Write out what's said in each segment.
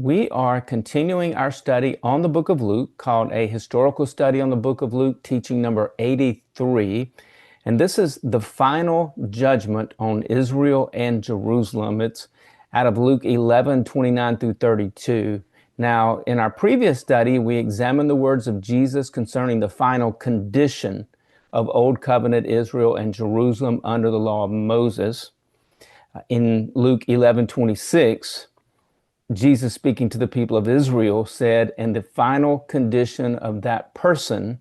We are continuing our study on the book of Luke, called A Historical Study on the Book of Luke, teaching number 83. And this is the final judgment on Israel and Jerusalem. It's out of Luke 11:29 through 32. Now, in our previous study, we examined the words of Jesus concerning the final condition of Old Covenant Israel and Jerusalem under the law of Moses. In Luke 11:26, Jesus, speaking to the people of Israel, said, and the final condition of that person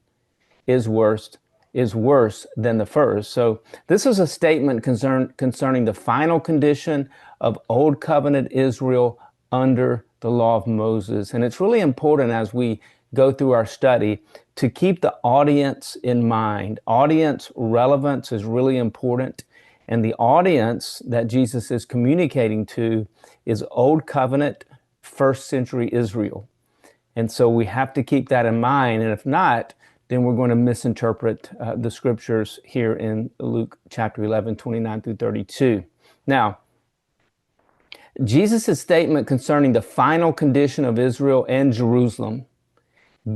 is worse than the first. So this is a statement concerning the final condition of Old Covenant Israel under the law of Moses. And it's really important as we go through our study to keep the audience in mind. Audience relevance is really important. And the audience that Jesus is communicating to is Old Covenant, first century Israel. And so we have to keep that in mind. And if not, then we're going to misinterpret the scriptures here in Luke chapter 11:29 through 32. Now, Jesus' statement concerning the final condition of Israel and Jerusalem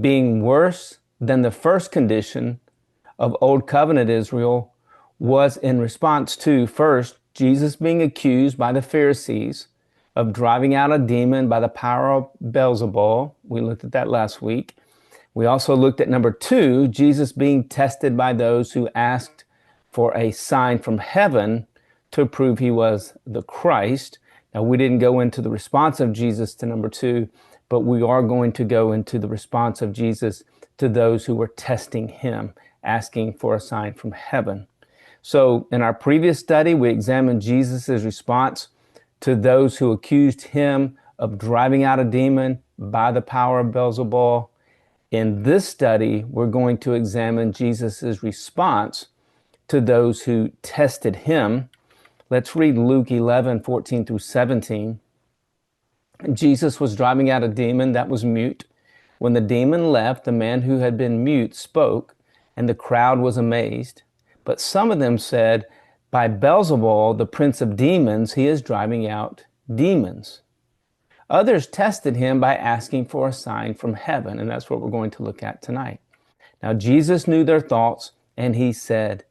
being worse than the first condition of Old Covenant Israel was in response to, first, Jesus being accused by the Pharisees of driving out a demon by the power of Beelzebul. We looked at that last week. We also looked at number 2, Jesus being tested by those who asked for a sign from heaven to prove he was the Christ. Now, we didn't go into the response of Jesus to number 2, but we are going to go into the response of Jesus to those who were testing him, asking for a sign from heaven. So in our previous study, we examined Jesus' response to those who accused him of driving out a demon by the power of Beelzebul. In this study, we're going to examine Jesus' response to those who tested him. Let's read Luke 11:14 through 17. Jesus was driving out a demon that was mute. When the demon left, the man who had been mute spoke, and the crowd was amazed. But some of them said, by Beelzebul, the prince of demons, he is driving out demons. Others tested him by asking for a sign from heaven, and that's what we're going to look at tonight. Now, Jesus knew their thoughts, and he said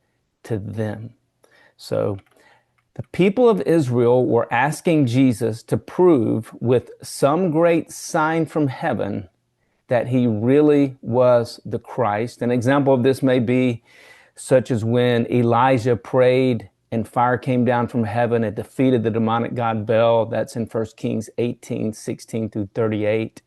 to them. So the people of Israel were asking Jesus to prove with some great sign from heaven that he really was the Christ. An example of this may be such as when Elijah prayed and fire came down from heaven. It defeated the demonic god Baal. That's in 1 Kings 18:16 through 38.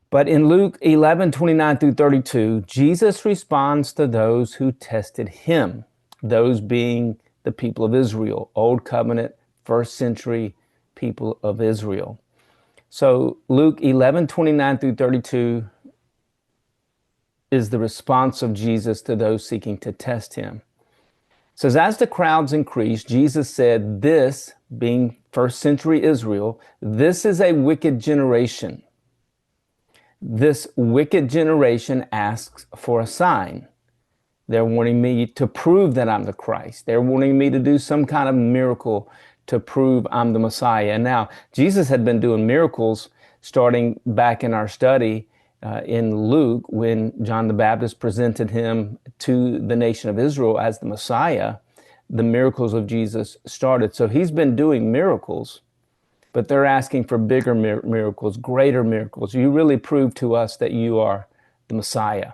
But in Luke 11:29 through 32, Jesus responds to those who tested him, those being the people of Israel, Old Covenant, first century people of Israel. So Luke 11:29 through 32 is the response of Jesus to those seeking to test him. It says, as the crowds increased, Jesus said, this, being first century Israel, this is a wicked generation. This wicked generation asks for a sign. They're wanting me to prove that I'm the Christ. They're wanting me to do some kind of miracle to prove I'm the Messiah. And now, Jesus had been doing miracles starting back in our study in Luke, when John the Baptist presented him to the nation of Israel as the Messiah. The miracles of Jesus started. So he's been doing miracles, but they're asking for bigger miracles, greater miracles. You really prove to us that you are the Messiah.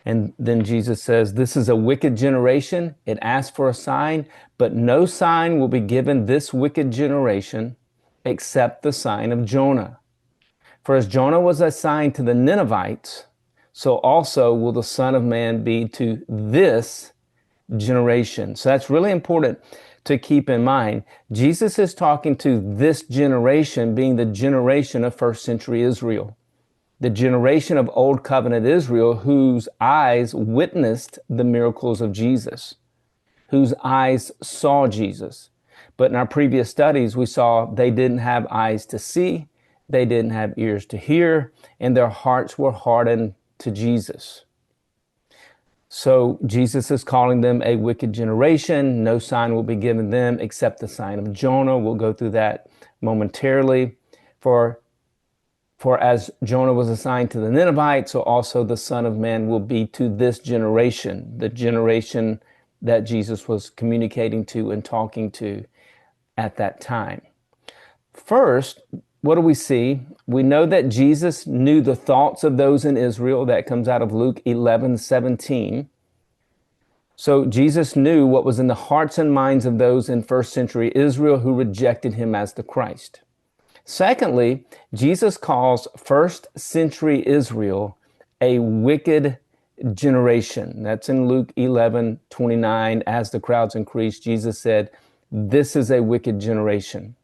And then Jesus says, this is a wicked generation. It asks for a sign, but no sign will be given this wicked generation except the sign of Jonah. For as Jonah was a sign to the Ninevites, so also will the Son of Man be to this generation. So that's really important to keep in mind. Jesus is talking to this generation, being the generation of first century Israel, the generation of Old Covenant Israel whose eyes witnessed the miracles of Jesus, whose eyes saw Jesus. But in our previous studies, we saw they didn't have eyes to see, they didn't have ears to hear, and their hearts were hardened to Jesus. So Jesus is calling them a wicked generation. No sign will be given them except the sign of Jonah. We'll go through that momentarily. For as Jonah was assigned to the Ninevites, so also the Son of Man will be to this generation, the generation that Jesus was communicating to and talking to at that time. First, what do we see? We know that Jesus knew the thoughts of those in Israel. That comes out of Luke 11:17. So Jesus knew what was in the hearts and minds of those in first century Israel who rejected him as the Christ. Secondly, Jesus calls first century Israel a wicked generation. That's in Luke 11:29. As the crowds increased, Jesus said, "This is a wicked generation."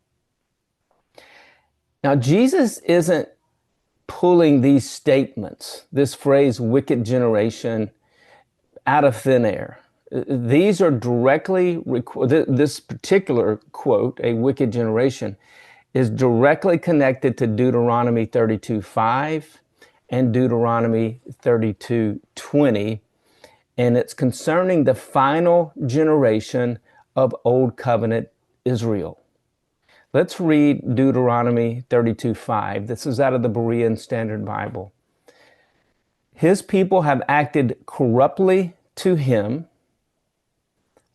Now, Jesus isn't pulling these statements, this phrase, wicked generation, out of thin air. These are directly, this particular quote, a wicked generation, is directly connected to Deuteronomy 32:5 and Deuteronomy 32:20, and it's concerning the final generation of Old Covenant Israel. Let's read Deuteronomy 32:5. This is out of the Berean Standard Bible. His people have acted corruptly to him.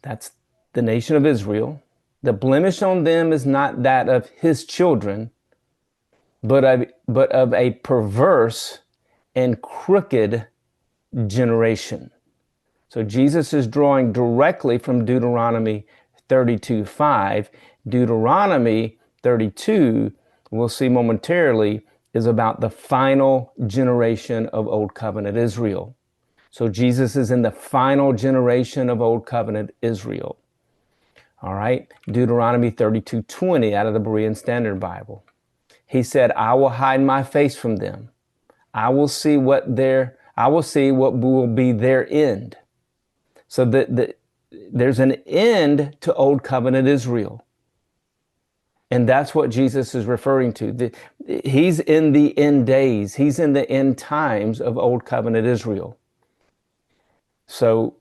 That's the nation of Israel. The blemish on them is not that of his children, but of a perverse and crooked generation. So Jesus is drawing directly from Deuteronomy 32:5. Deuteronomy 32, we'll see momentarily, is about the final generation of Old Covenant Israel. So Jesus is in the final generation of Old Covenant Israel. All right, Deuteronomy 32:20 out of the Berean Standard Bible. He said, "I will hide my face from them. I will see what will be their end." So there's an end to Old Covenant Israel. And that's what Jesus is referring to. He's in the end days. He's in the end times of Old Covenant Israel. So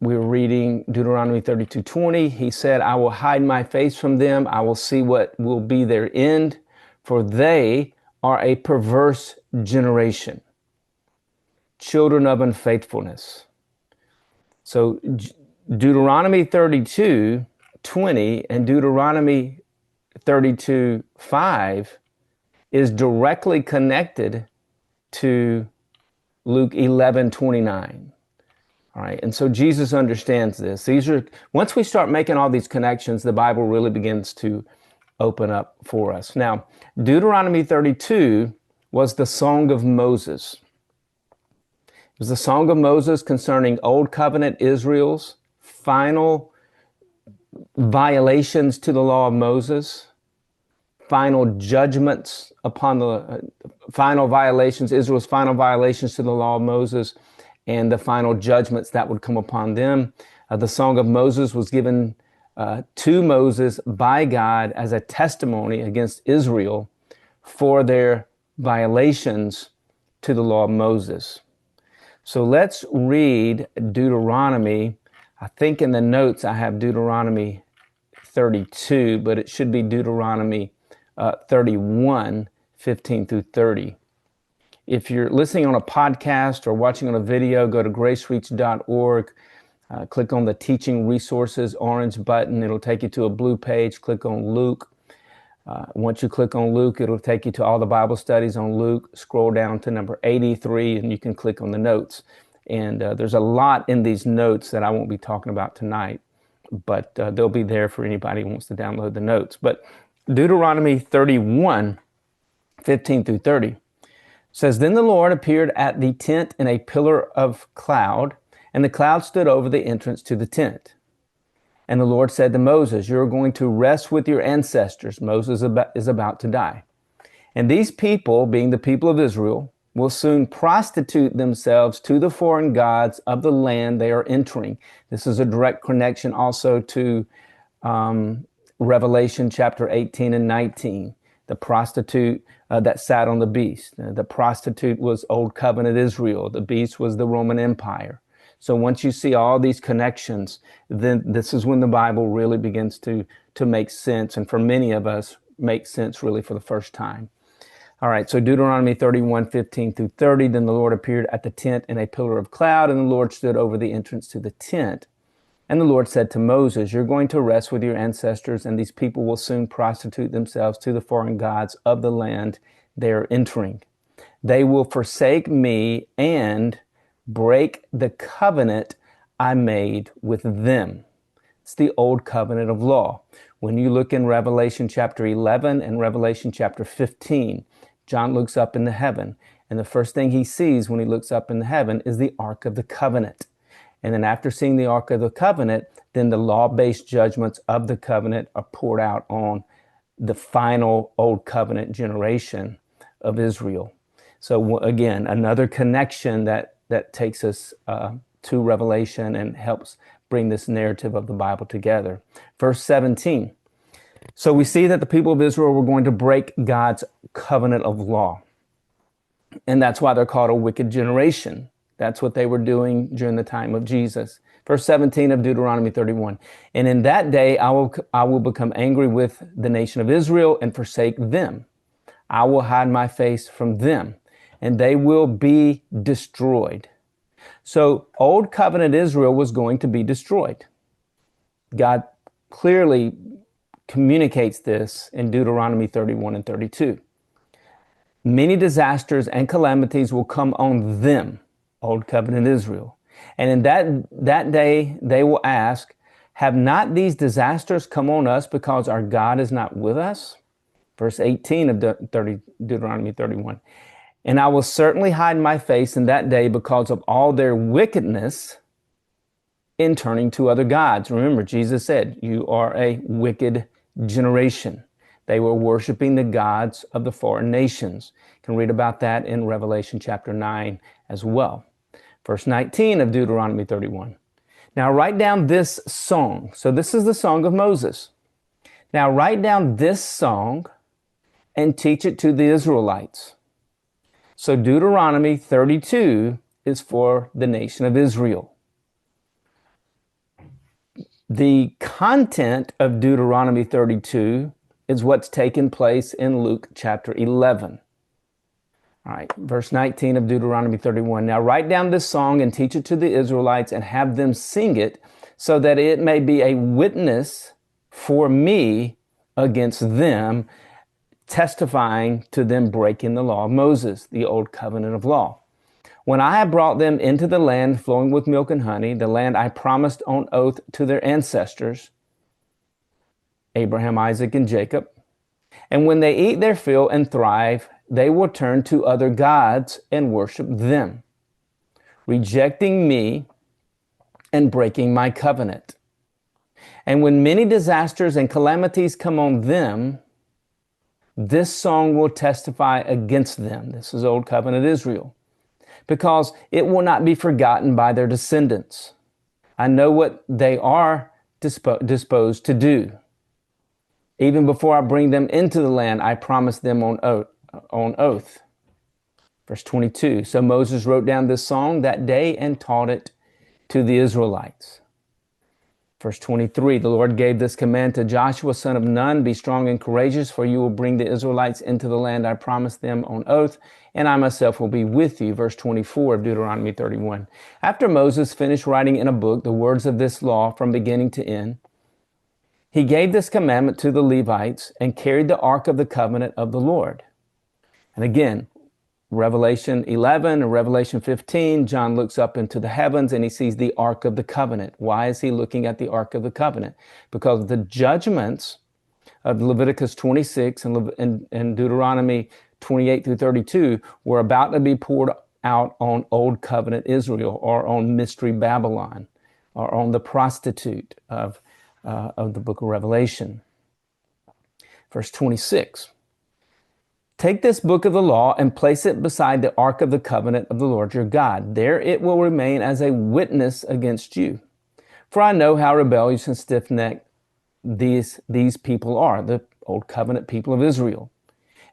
we're reading Deuteronomy 32:20. He said, "I will hide my face from them. I will see what will be their end, for they are a perverse generation, children of unfaithfulness." So Deuteronomy 32:20 and Deuteronomy 32:5 is directly connected to Luke 11:29. All right, and so Jesus understands this. Once we start making all these connections, the Bible really begins to open up for us. Now, Deuteronomy 32 was the Song of Moses. It was the Song of Moses concerning Old Covenant Israel's final violations to the law of Moses, final judgments upon the final violations, Israel's final violations to the law of Moses, and the final judgments that would come upon them. The Song of Moses was given to Moses by God as a testimony against Israel for their violations to the law of Moses. So let's read Deuteronomy. I think in the notes I have Deuteronomy 32, but it should be Deuteronomy 31, 15 through 30. If you're listening on a podcast or watching on a video, go to gracereach.org, click on the Teaching Resources orange button. It'll take you to a blue page. Click on Luke. Once you click on Luke, it'll take you to all the Bible studies on Luke. Scroll down to number 83, and you can click on the notes. And there's a lot in these notes that I won't be talking about tonight, but they'll be there for anybody who wants to download the notes. But Deuteronomy 31, 15 through 30 says, "Then the Lord appeared at the tent in a pillar of cloud, and the cloud stood over the entrance to the tent. And the Lord said to Moses, 'You are going to rest with your ancestors.'" Moses is about to die. "And these people, being the people of Israel, will soon prostitute themselves to the foreign gods of the land they are entering." This is a direct connection also to Revelation chapter 18 and 19. The prostitute that sat on the beast. The prostitute was Old Covenant Israel. The beast was the Roman Empire. So once you see all these connections, then this is when the Bible really begins to make sense. And for many of us, make sense really for the first time. All right, so Deuteronomy 31:15-30, then the Lord appeared at the tent in a pillar of cloud, and the Lord stood over the entrance to the tent. And the Lord said to Moses, you're going to rest with your ancestors, and these people will soon prostitute themselves to the foreign gods of the land they are entering. They will forsake me and break the covenant I made with them. It's the old covenant of law. When you look in Revelation chapter 11 and Revelation chapter 15, John looks up into heaven, and the first thing he sees when he looks up into heaven is the Ark of the Covenant. And then after seeing the Ark of the Covenant, then the law-based judgments of the covenant are poured out on the final old covenant generation of Israel. So again, another connection that takes us to Revelation and helps bring this narrative of the Bible together. Verse 17. So we see that the people of Israel were going to break God's covenant of law. And that's why they're called a wicked generation. That's what they were doing during the time of Jesus. Verse 17 of Deuteronomy 31. And in that day I will become angry with the nation of Israel and forsake them. I will hide my face from them, and they will be destroyed. So old covenant Israel was going to be destroyed. God clearly communicates this in Deuteronomy 31 and 32. Many disasters and calamities will come on them, old covenant Israel. And in that day, they will ask, have not these disasters come on us because our God is not with us? Verse 18 of Deuteronomy 31. And I will certainly hide my face in that day because of all their wickedness in turning to other gods. Remember, Jesus said, you are a wicked generation. They were worshiping the gods of the foreign nations. You can read about that in Revelation chapter 9 as well. Verse 19 of Deuteronomy 31. Now write down this song. So this is the song of Moses. Now write down this song and teach it to the Israelites. So Deuteronomy 32 is for the nation of Israel. The content of Deuteronomy 32 is what's taken place in Luke chapter 11. All right, verse 19 of Deuteronomy 31. Now write down this song and teach it to the Israelites and have them sing it so that it may be a witness for me against them, testifying to them breaking the law of Moses, the old covenant of law. When I have brought them into the land flowing with milk and honey, the land I promised on oath to their ancestors, Abraham, Isaac, and Jacob, and when they eat their fill and thrive, they will turn to other gods and worship them, rejecting me and breaking my covenant. And when many disasters and calamities come on them, this song will testify against them. This is Old Covenant Israel, because it will not be forgotten by their descendants. I know what they are disposed to do. Even before I bring them into the land, I promised them on oath. Verse 22. So Moses wrote down this song that day and taught it to the Israelites. Verse 23, the Lord gave this command to Joshua, son of Nun, be strong and courageous, for you will bring the Israelites into the land I promised them on oath, and I myself will be with you. Verse 24 of Deuteronomy 31. After Moses finished writing in a book the words of this law from beginning to end, he gave this commandment to the Levites and carried the ark of the covenant of the Lord. And again, Revelation 11 and Revelation 15, John looks up into the heavens and he sees the Ark of the Covenant. Why is he looking at the Ark of the Covenant? Because the judgments of Leviticus 26 and Deuteronomy 28 through 32 were about to be poured out on Old Covenant Israel, or on Mystery Babylon, or on the prostitute of the book of Revelation. Verse 26. Take this book of the law and place it beside the ark of the covenant of the Lord your God. There it will remain as a witness against you. For I know how rebellious and stiff-necked these people are, the old covenant people of Israel.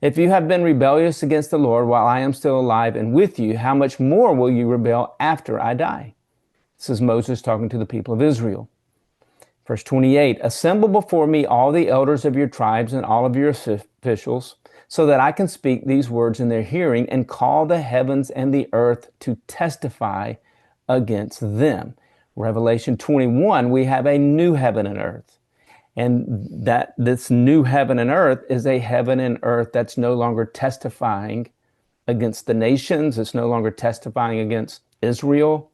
If you have been rebellious against the Lord while I am still alive and with you, how much more will you rebel after I die? This is Moses talking to the people of Israel. Verse 28, assemble before me all the elders of your tribes and all of your officials, so that I can speak these words in their hearing and call the heavens and the earth to testify against them. Revelation 21, we have a new heaven and earth. And that this new heaven and earth is a heaven and earth that's no longer testifying against the nations. It's no longer testifying against Israel.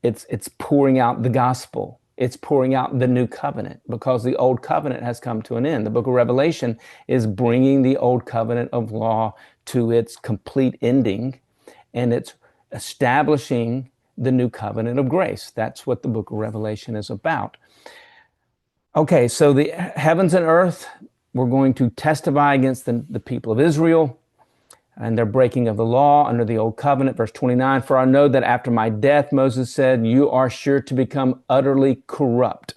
It's pouring out the gospel. It's pouring out the new covenant, because the old covenant has come to an end. The book of Revelation is bringing the old covenant of law to its complete ending, and it's establishing the new covenant of grace. That's what the book of Revelation is about. Okay, so the heavens and earth, we're going to testify against the people of Israel and their breaking of the law under the old covenant. Verse 29, for I know that after my death, Moses said, you are sure to become utterly corrupt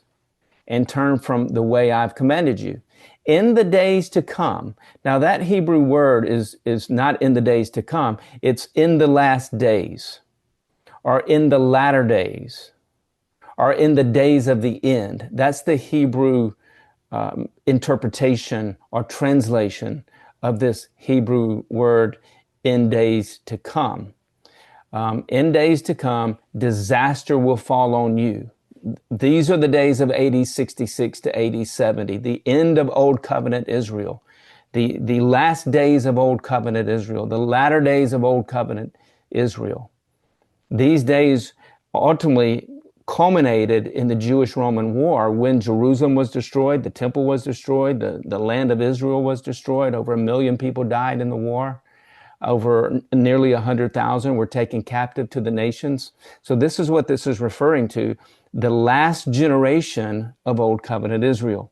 and turn from the way I've commanded you. In the days to come. Now that Hebrew word is not in the days to come. It's in the last days, or in the latter days, or in the days of the end. That's the Hebrew interpretation or translation of this Hebrew word, in days to come. In days to come, disaster will fall on you. These are the days of AD 66 to AD 70, the end of Old Covenant Israel, the last days of Old Covenant Israel, the latter days of Old Covenant Israel. These days ultimately culminated in the Jewish-Roman War, when Jerusalem was destroyed, the temple was destroyed, the land of Israel was destroyed. Over 1 million people died in the war. Over nearly 100,000 were taken captive to the nations. So this is what this is referring to, the last generation of Old Covenant Israel.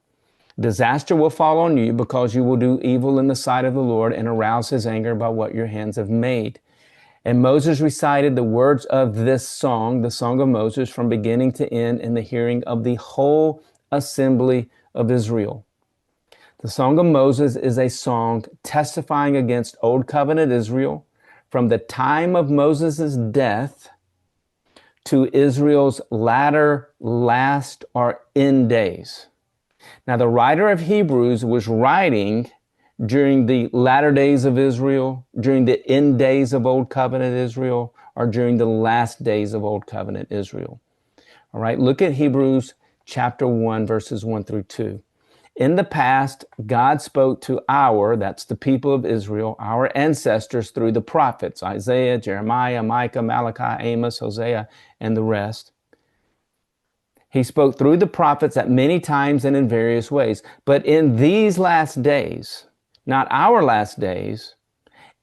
Disaster will fall on you because you will do evil in the sight of the Lord and arouse his anger by what your hands have made. And Moses recited the words of this song, the Song of Moses, from beginning to end in the hearing of the whole assembly of Israel. The Song of Moses is a song testifying against Old Covenant Israel from the time of Moses' death to Israel's last or end days. Now, the writer of Hebrews was writing during the latter days of Israel, during the end days of Old Covenant Israel, or during the last days of Old Covenant Israel. All right, look at Hebrews chapter 1, verses 1 through 2. In the past, God spoke to that's the people of Israel, our ancestors, through the prophets, Isaiah, Jeremiah, Micah, Malachi, Amos, Hosea, and the rest. He spoke through the prophets at many times and in various ways. But in these last days, not our last days,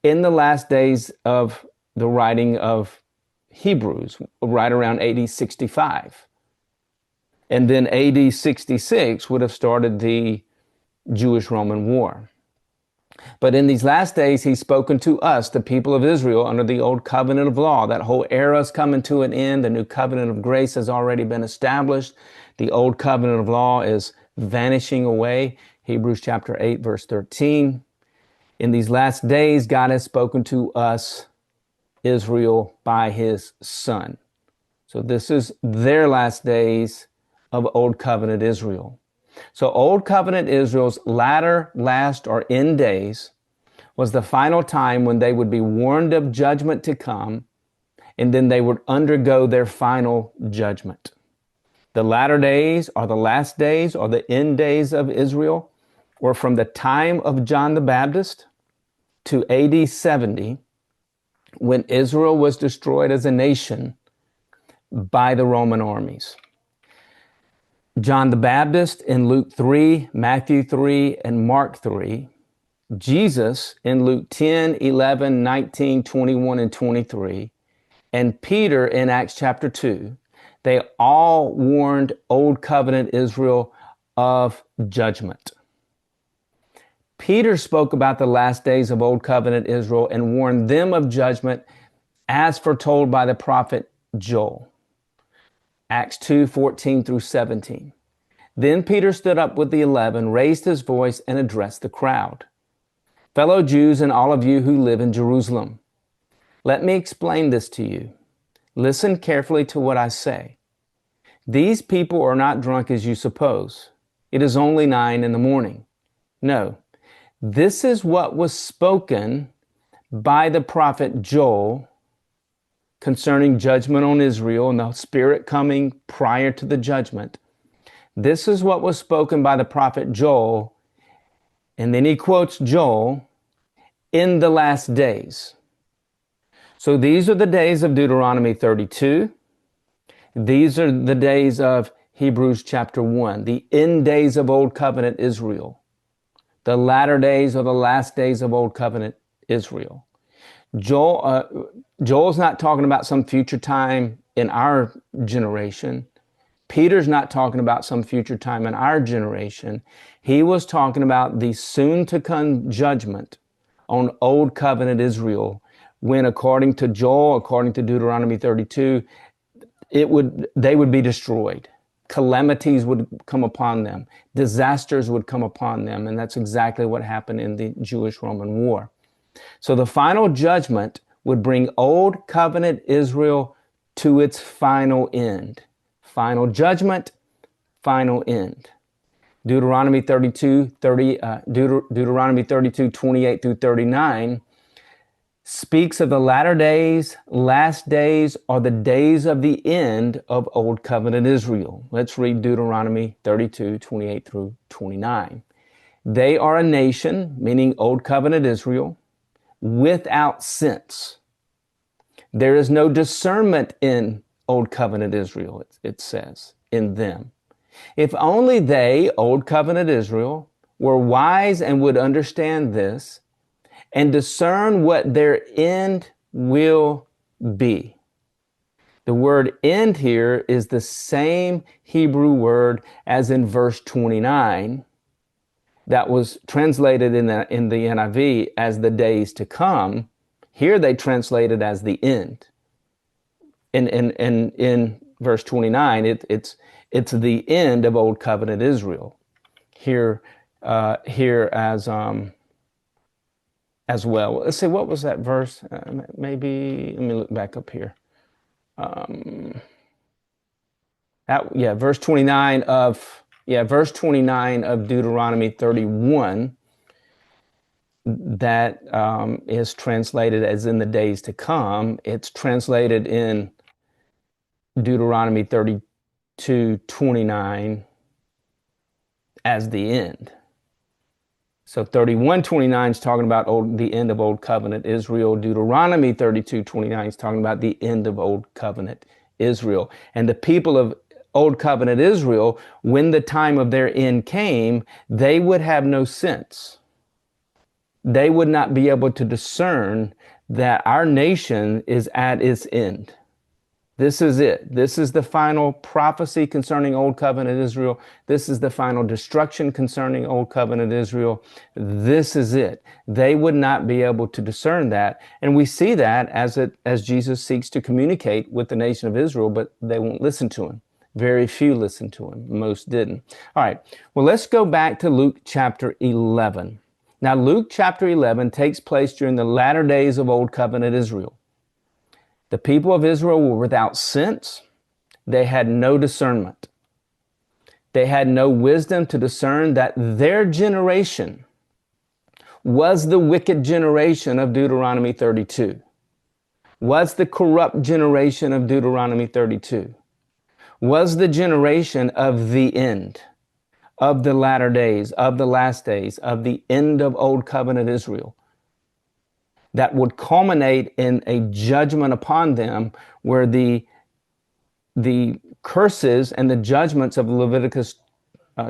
in the last days of the writing of Hebrews, right around AD 65. And then AD 66 would have started the Jewish-Roman War. But in these last days, he's spoken to us, the people of Israel, under the old covenant of law. That whole era is coming to an end. The new covenant of grace has already been established. The old covenant of law is vanishing away. Hebrews chapter 8, verse 13. In these last days, God has spoken to us, Israel, by his Son. So this is their last days of Old Covenant Israel. So Old Covenant Israel's last, or end days was the final time when they would be warned of judgment to come, and then they would undergo their final judgment. The latter days, or the last days, or the end days of Israel, were from the time of John the Baptist to AD 70, when Israel was destroyed as a nation by the Roman armies. John the Baptist in Luke 3, Matthew 3, and Mark 3. Jesus in Luke 10, 11, 19, 21, and 23. And Peter in Acts chapter 2. They all warned Old Covenant Israel of judgment. Peter spoke about the last days of Old Covenant Israel and warned them of judgment as foretold by the prophet Joel. Acts 2, 14 through 17. Then Peter stood up with the 11, raised his voice, and addressed the crowd. Fellow Jews and all of you who live in Jerusalem, let me explain this to you. Listen carefully to what I say. These people are not drunk as you suppose. It is only 9 in the morning. No, this is what was spoken by the prophet Joel concerning judgment on Israel and the Spirit coming prior to the judgment. This is what was spoken by the prophet Joel. And then he quotes Joel, in the last days. So these are the days of Deuteronomy 32. These are the days of Hebrews chapter 1, the end days of Old Covenant Israel, the latter days or the last days of Old Covenant Israel. Joel's not talking about some future time in our generation. Peter's not talking about some future time in our generation. He was talking about the soon-to-come judgment on Old Covenant Israel, when according to Joel, according to Deuteronomy 32, they would be destroyed. Calamities would come upon them. Disasters would come upon them. And that's exactly what happened in the Jewish-Roman War. So the final judgment would bring Old Covenant Israel to its final end. Final judgment, final end. Deuteronomy 32, 28 through 39 speaks of the latter days, last days, or the days of the end of Old Covenant Israel. Let's read Deuteronomy 32, 28 through 29. They are a nation, meaning Old Covenant Israel, without sense. There is no discernment in Old Covenant Israel, it says, in them. If only they, Old Covenant Israel, were wise and would understand this and discern what their end will be. The word end here is the same Hebrew word as in verse 29 that was translated in the NIV as the days to come. Here they translate it as the end. In verse 29, it's the end of Old Covenant Israel. Here as well. Let's see, what was that verse? Maybe let me look back up here. Verse 29 of Deuteronomy 31. That is translated as in the days to come. It's translated in Deuteronomy 32:29 as the end. So 31:29 is talking about the end of Old Covenant Israel. Deuteronomy 32:29 is talking about the end of Old Covenant Israel. And the people of Old Covenant Israel, when the time of their end came, they would have no sense. They would not be able to discern that our nation is at its end. This is it. This is the final prophecy concerning Old Covenant Israel. This is the final destruction concerning Old Covenant Israel. This is it. They would not be able to discern that. And we see that as Jesus seeks to communicate with the nation of Israel, but they won't listen to him. Very few listened to him. Most didn't. All right. Well, let's go back to Luke chapter 11. Now, Luke chapter 11 takes place during the latter days of Old Covenant Israel. The people of Israel were without sense. They had no discernment. They had no wisdom to discern that their generation was the wicked generation of Deuteronomy 32, was the corrupt generation of Deuteronomy 32, was the generation of the end, of the latter days, of the last days, of the end of Old Covenant Israel, that would culminate in a judgment upon them where the curses and the judgments of Leviticus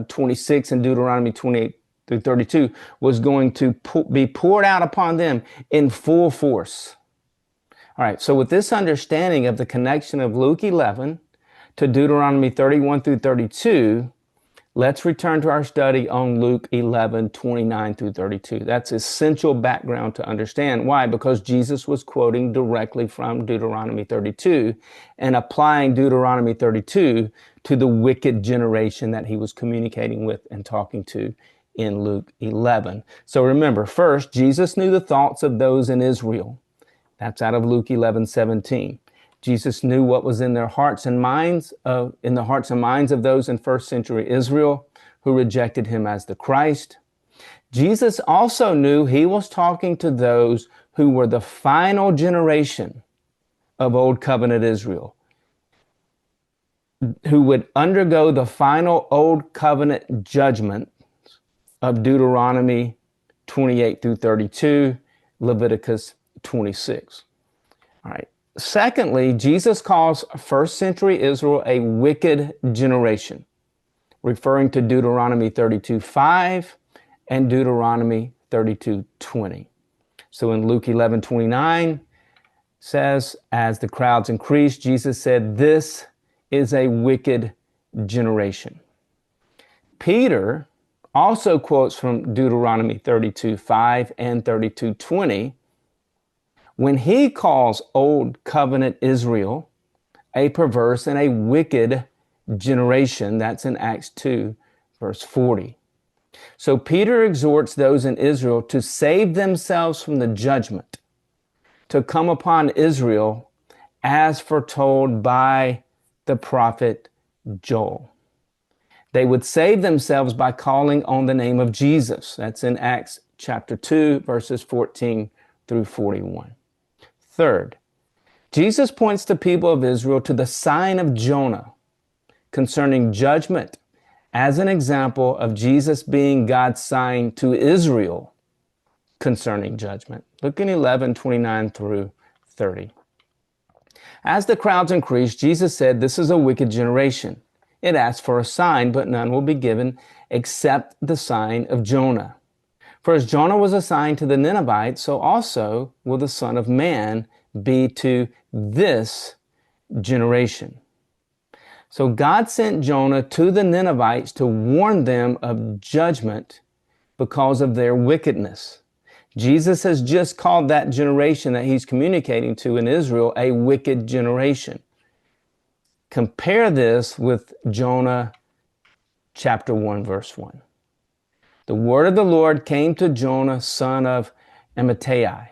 26 and Deuteronomy 28 through 32 was going to be poured out upon them in full force. All right, so with this understanding of the connection of Luke 11 to Deuteronomy 31 through 32, let's return to our study on Luke 11, 29 through 32. That's essential background to understand. Why? Because Jesus was quoting directly from Deuteronomy 32 and applying Deuteronomy 32 to the wicked generation that he was communicating with and talking to in Luke 11. So remember, first, Jesus knew the thoughts of those in Israel. That's out of Luke 11, 17. Jesus knew what was in their hearts and minds in the hearts and minds of those in first century Israel who rejected him as the Christ. Jesus also knew he was talking to those who were the final generation of Old Covenant Israel, who would undergo the final Old Covenant judgment of Deuteronomy 28 through 32, Leviticus 26. All right. Secondly, Jesus calls first century Israel a wicked generation, referring to Deuteronomy 32:5 and Deuteronomy 32:20. So in Luke 11:29 says, as the crowds increased, Jesus said, "This is a wicked generation." Peter also quotes from Deuteronomy 32:5 and 32:20 when he calls Old Covenant Israel a perverse and a wicked generation. That's in Acts 2, verse 40. So Peter exhorts those in Israel to save themselves from the judgment to come upon Israel as foretold by the prophet Joel. They would save themselves by calling on the name of Jesus. That's in Acts chapter 2, verses 14 through 41. Third, Jesus points the people of Israel to the sign of Jonah concerning judgment as an example of Jesus being God's sign to Israel concerning judgment. Look in 11:29 through 30. As the crowds increased, Jesus said, "This is a wicked generation. It asks for a sign, but none will be given except the sign of Jonah. For as Jonah was a sign to the Ninevites, so also will the Son of Man be to this generation." So God sent Jonah to the Ninevites to warn them of judgment because of their wickedness. Jesus has just called that generation that he's communicating to in Israel a wicked generation. Compare this with Jonah chapter 1, verse 1. The word of the Lord came to Jonah, son of Amittai.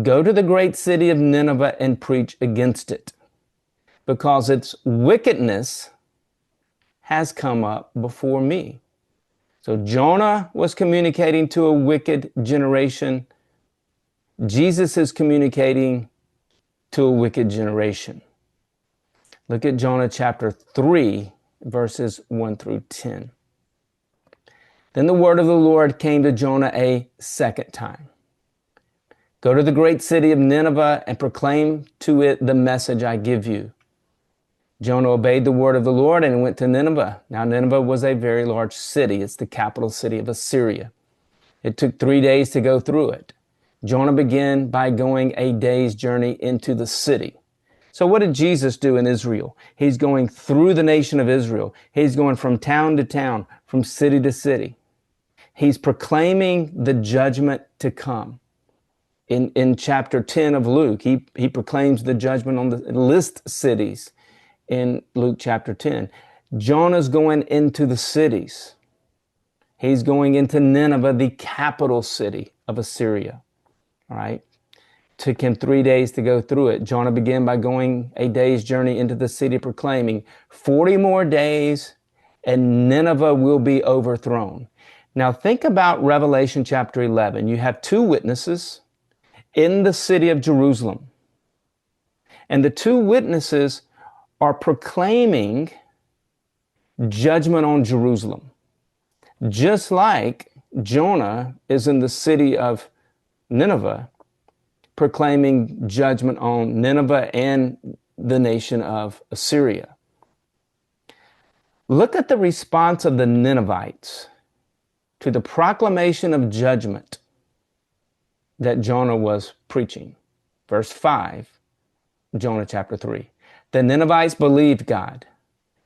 Go to the great city of Nineveh and preach against it, because its wickedness has come up before me. So Jonah was communicating to a wicked generation. Jesus is communicating to a wicked generation. Look at Jonah chapter 3, verses 1 through 10. Then the word of the Lord came to Jonah a second time. Go to the great city of Nineveh and proclaim to it the message I give you. Jonah obeyed the word of the Lord and went to Nineveh. Now Nineveh was a very large city. It's the capital city of Assyria. It took 3 days to go through it. Jonah began by going a day's journey into the city. So what did Jesus do in Israel? He's going through the nation of Israel. He's going from town to town, from city to city. He's proclaiming the judgment to come. In chapter 10 of Luke, he proclaims the judgment on the list cities in Luke chapter 10. Jonah's going into the cities. He's going into Nineveh, the capital city of Assyria. All right. Took him 3 days to go through it. Jonah began by going a day's journey into the city, proclaiming 40 more days and Nineveh will be overthrown. Now think about Revelation chapter 11. You have two witnesses in the city of Jerusalem. And the two witnesses are proclaiming judgment on Jerusalem. Just like Jonah is in the city of Nineveh, proclaiming judgment on Nineveh and the nation of Assyria. Look at the response of the Ninevites to the proclamation of judgment that Jonah was preaching. Verse 5, Jonah chapter 3. The Ninevites believed God.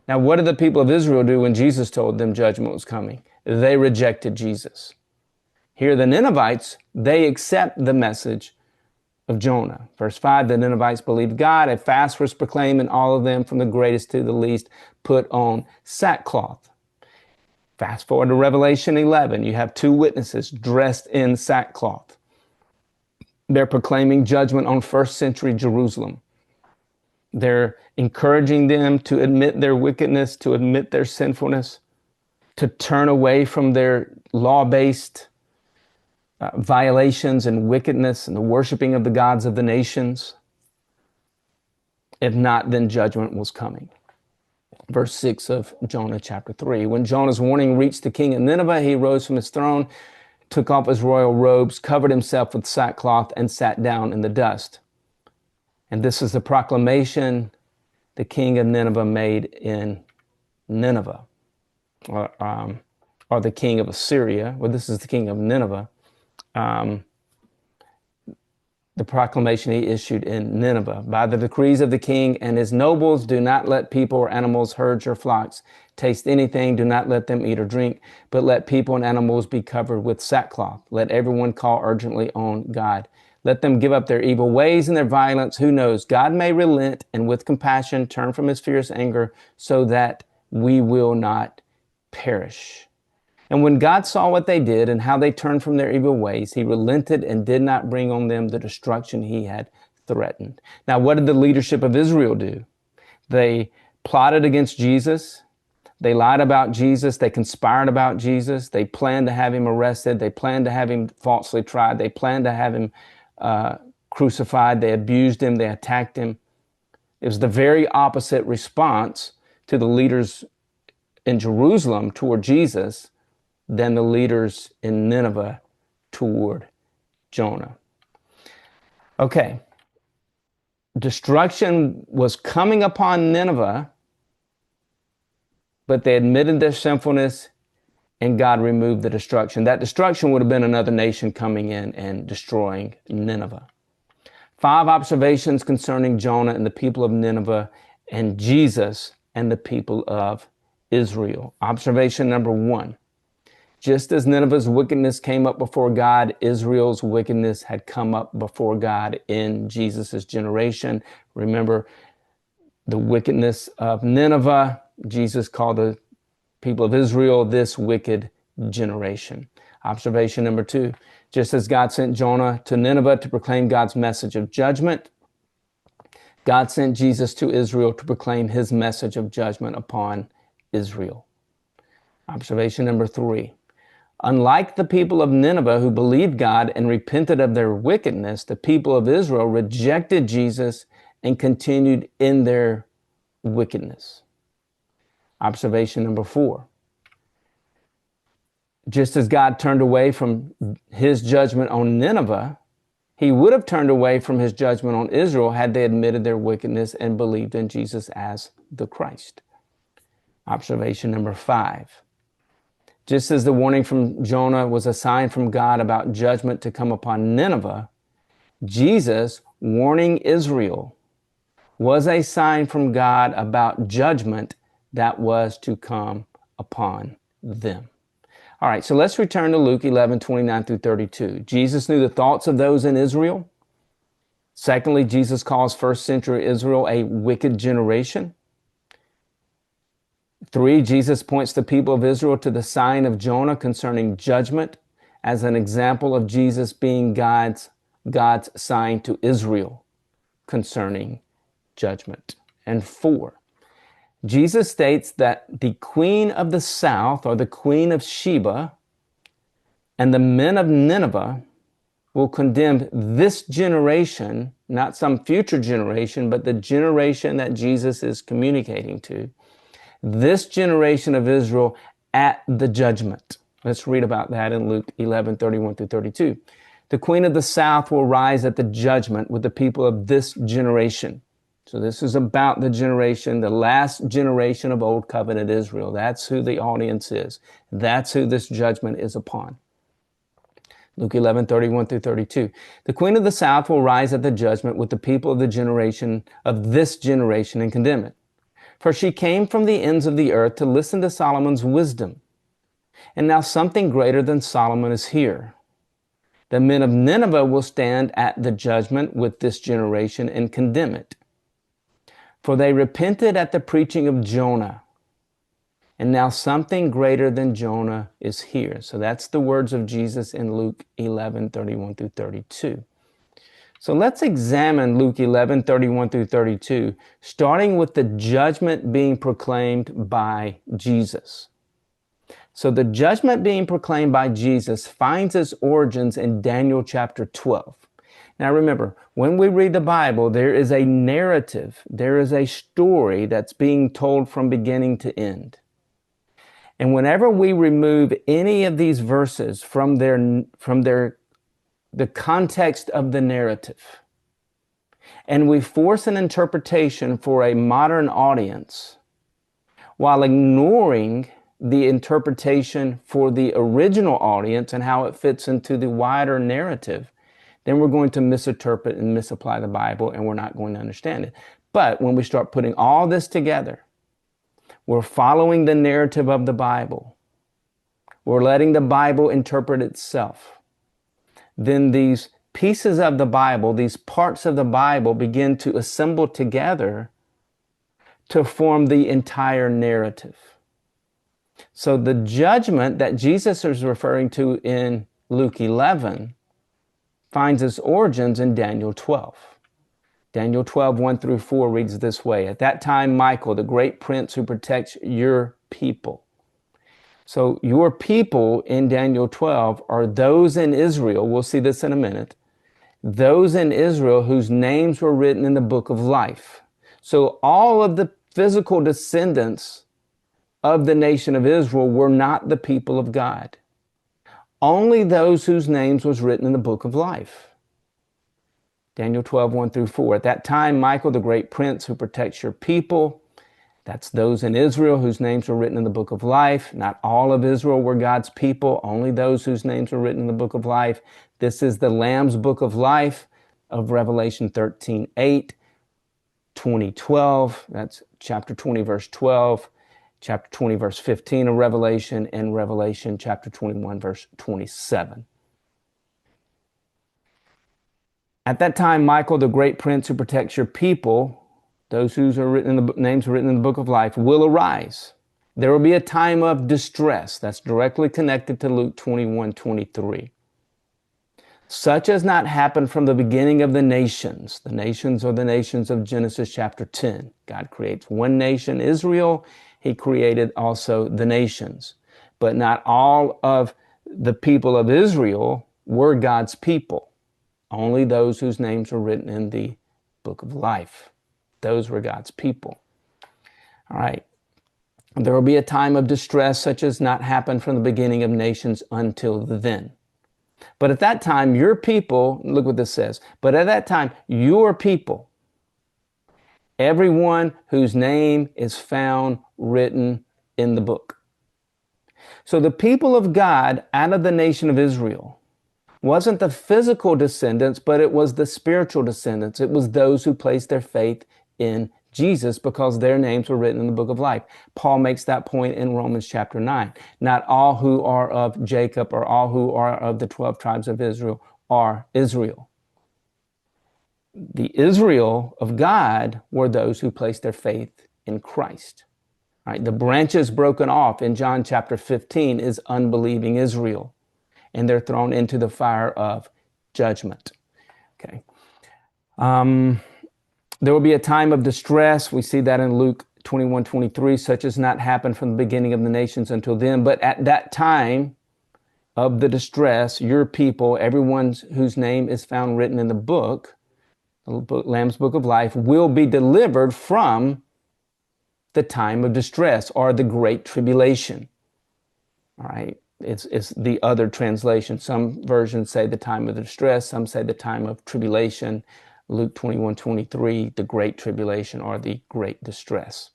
Now, what did the people of Israel do when Jesus told them judgment was coming? They rejected Jesus. Here, the Ninevites, they accept the message of Jonah. Verse 5, the Ninevites believed God. A fast was proclaimed, and all of them, from the greatest to the least, put on sackcloth. Fast forward to Revelation 11. You have two witnesses dressed in sackcloth. They're proclaiming judgment on first century Jerusalem. They're encouraging them to admit their wickedness, to admit their sinfulness, to turn away from their law-based violations and wickedness and the worshiping of the gods of the nations. If not, then judgment was coming. Verse 6 of Jonah chapter 3. When Jonah's warning reached the king of Nineveh, he rose from his throne, took off his royal robes, covered himself with sackcloth, and sat down in the dust. And this is the proclamation the king of Nineveh made in Nineveh, or the king of Assyria. Well, this is the king of Nineveh. The proclamation he issued in Nineveh. By the decrees of the king and his nobles, do not let people or animals, herds or flocks taste anything. Do not let them eat or drink, but let people and animals be covered with sackcloth. Let everyone call urgently on God. Let them give up their evil ways and their violence. Who knows? God may relent and with compassion turn from his fierce anger so that we will not perish. And when God saw what they did and how they turned from their evil ways, he relented and did not bring on them the destruction he had threatened. Now, what did the leadership of Israel do? They plotted against Jesus. They lied about Jesus. They conspired about Jesus. They planned to have him arrested. They planned to have him falsely tried. They planned to have him crucified. They abused him. They attacked him. It was the very opposite response to the leaders in Jerusalem toward Jesus than the leaders in Nineveh toward Jonah. Okay. Destruction was coming upon Nineveh, but they admitted their sinfulness and God removed the destruction. That destruction would have been another nation coming in and destroying Nineveh. 5 observations concerning Jonah and the people of Nineveh and Jesus and the people of Israel. Observation number 1. Just as Nineveh's wickedness came up before God, Israel's wickedness had come up before God in Jesus' generation. Remember the wickedness of Nineveh. Jesus called the people of Israel this wicked generation. Observation number 2. Just as God sent Jonah to Nineveh to proclaim God's message of judgment, God sent Jesus to Israel to proclaim his message of judgment upon Israel. Observation number 3. Unlike the people of Nineveh who believed God and repented of their wickedness, the people of Israel rejected Jesus and continued in their wickedness. Observation number 4. Just as God turned away from his judgment on Nineveh, he would have turned away from his judgment on Israel had they admitted their wickedness and believed in Jesus as the Christ. Observation number 5. Just as the warning from Jonah was a sign from God about judgment to come upon Nineveh, Jesus warning Israel was a sign from God about judgment that was to come upon them. All right, so let's return to Luke 11:29 through 32. Jesus knew the thoughts of those in Israel. Secondly, Jesus calls first century Israel a wicked generation. 3, Jesus points the people of Israel to the sign of Jonah concerning judgment as an example of Jesus being God's sign to Israel concerning judgment. And 4, Jesus states that the queen of the south, or the queen of Sheba, and the men of Nineveh will condemn this generation, not some future generation, but the generation that Jesus is communicating to, this generation of Israel at the judgment. Let's read about that in Luke 11:31 through 32. The queen of the south will rise at the judgment with the people of this generation. So this is about the generation, the last generation of Old Covenant Israel. That's who the audience is. That's who this judgment is upon. Luke 11:31 through 32. The queen of the south will rise at the judgment with the people of the generation of this generation and condemn it. For she came from the ends of the earth to listen to Solomon's wisdom. And now something greater than Solomon is here. The men of Nineveh will stand at the judgment with this generation and condemn it. For they repented at the preaching of Jonah. And now something greater than Jonah is here. So that's the words of Jesus in Luke 11:31 through 32. So let's examine Luke 11, 31 through 32, starting with the judgment being proclaimed by Jesus. So the judgment being proclaimed by Jesus finds its origins in Daniel chapter 12. Now remember, when we read the Bible, there is a narrative, there is a story that's being told from beginning to end. And whenever we remove any of these verses from the context of the narrative, and we force an interpretation for a modern audience, while ignoring the interpretation for the original audience and how it fits into the wider narrative, then we're going to misinterpret and misapply the Bible, and we're not going to understand it. But when we start putting all this together, we're following the narrative of the Bible, we're letting the Bible interpret itself, then these pieces of the Bible, these parts of the Bible begin to assemble together to form the entire narrative. So the judgment that Jesus is referring to in Luke 11 finds its origins in Daniel 12. Daniel 12, 1 through 4 reads this way. At that time, Michael, the great prince who protects your people. So your people in Daniel 12 are those in Israel. We'll see this in a minute. Those in Israel whose names were written in the book of life. So all of the physical descendants of the nation of Israel were not the people of God. Only those whose names was written in the book of life. Daniel 12, 1 through 4. At that time, Michael, the great prince who protects your people, that's those in Israel whose names were written in the book of life. Not all of Israel were God's people, only those whose names were written in the book of life. This is the Lamb's book of life of Revelation 13, 8, 20, 12. That's chapter 20, verse 12. Chapter 20, verse 15 of Revelation, and Revelation chapter 21, verse 27. At that time, Michael, the great prince who protects your people, those whose names are written in the book of life, will arise. There will be a time of distress. That's directly connected to Luke 21, 23. Such as not happened from the beginning of the nations. The nations are the nations of Genesis chapter 10. God creates one nation, Israel. He created also the nations. But not all of the people of Israel were God's people. Only those whose names were written in the book of life. Those were God's people. All right. There will be a time of distress such as not happened from the beginning of nations until then. But at that time, your people, look what this says, but at that time, your people, everyone whose name is found written in the book. So the people of God out of the nation of Israel wasn't the physical descendants, but it was the spiritual descendants. It was those who placed their faith in Jesus because their names were written in the book of life. Paul makes that point in Romans chapter 9. Not all who are of Jacob or all who are of the 12 tribes of Israel are Israel. The Israel of God were those who placed their faith in Christ. All right, the branches broken off in John chapter 15 is unbelieving Israel, and they're thrown into the fire of judgment. Okay. There will be a time of distress. We see that in Luke 21, 23, such as not happened from the beginning of the nations until then. But at that time of the distress, your people, everyone whose name is found written in the book, Lamb's book of life, will be delivered from the time of distress or the great tribulation. All right. It's the other translation. Some versions say the time of distress. Some say the time of tribulation. Luke 21, 23, the great tribulation or the great distress.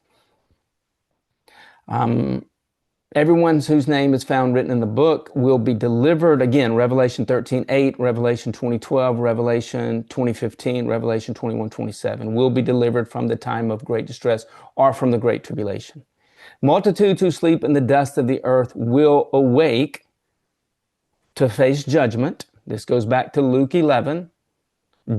Everyone whose name is found written in the book will be delivered. Again, Revelation 13, 8, Revelation 20, 12, Revelation 20, 15, Revelation 21, 27 will be delivered from the time of great distress or from the great tribulation. Multitudes who sleep in the dust of the earth will awake to face judgment. This goes back to Luke 11.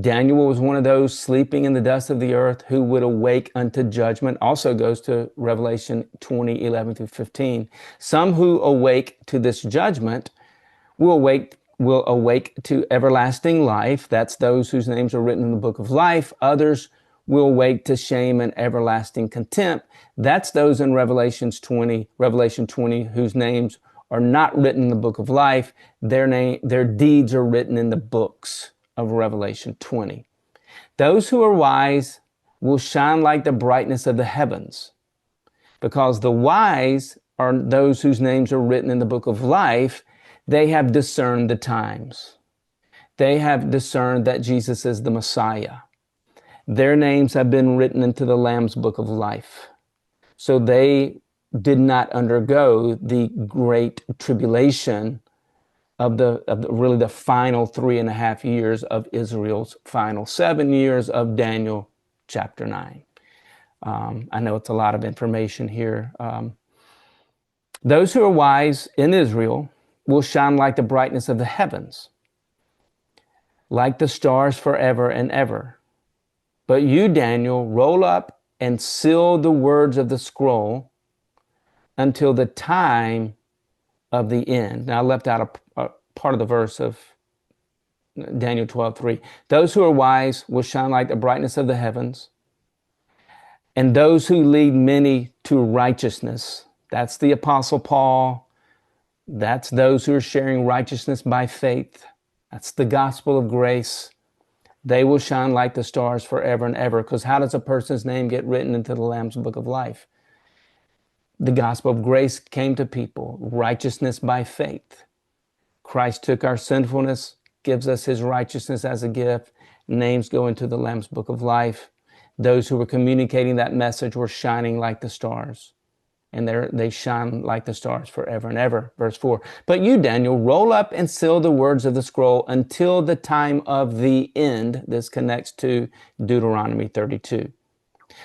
Daniel was one of those sleeping in the dust of the earth who would awake unto judgment. Also goes to Revelation 20, 11 through 15. Some who awake to this judgment will awake will awake to everlasting life. That's those whose names are written in the book of life. Others will wake to shame and everlasting contempt. That's those in Revelation 20, whose names are not written in the book of life. Their deeds are written in the books of Revelation 20. Those who are wise will shine like the brightness of the heavens, because the wise are those whose names are written in the book of life. They have discerned the times. They have discerned that Jesus is the Messiah. Their names have been written into the Lamb's book of life. So they did not undergo the great tribulation of really the final 3.5 years of Israel's final 7 years of Daniel chapter 9. I know it's a lot of information here. Those who are wise in Israel will shine like the brightness of the heavens, like the stars forever and ever. But you, Daniel, roll up and seal the words of the scroll until the time of the end. Now, I left out a part of the verse of Daniel 12:3. Those who are wise will shine like the brightness of the heavens, and those who lead many to righteousness. That's the Apostle Paul. That's those who are sharing righteousness by faith. That's the gospel of grace. They will shine like the stars forever and ever. Because how does a person's name get written into the Lamb's book of life? The gospel of grace came to people. Righteousness by faith. Christ took our sinfulness, gives us his righteousness as a gift. Names go into the Lamb's book of life. Those who were communicating that message were shining like the stars. And they shine like the stars forever and ever. Verse 4. But you, Daniel, roll up and seal the words of the scroll until the time of the end. This connects to Deuteronomy 32.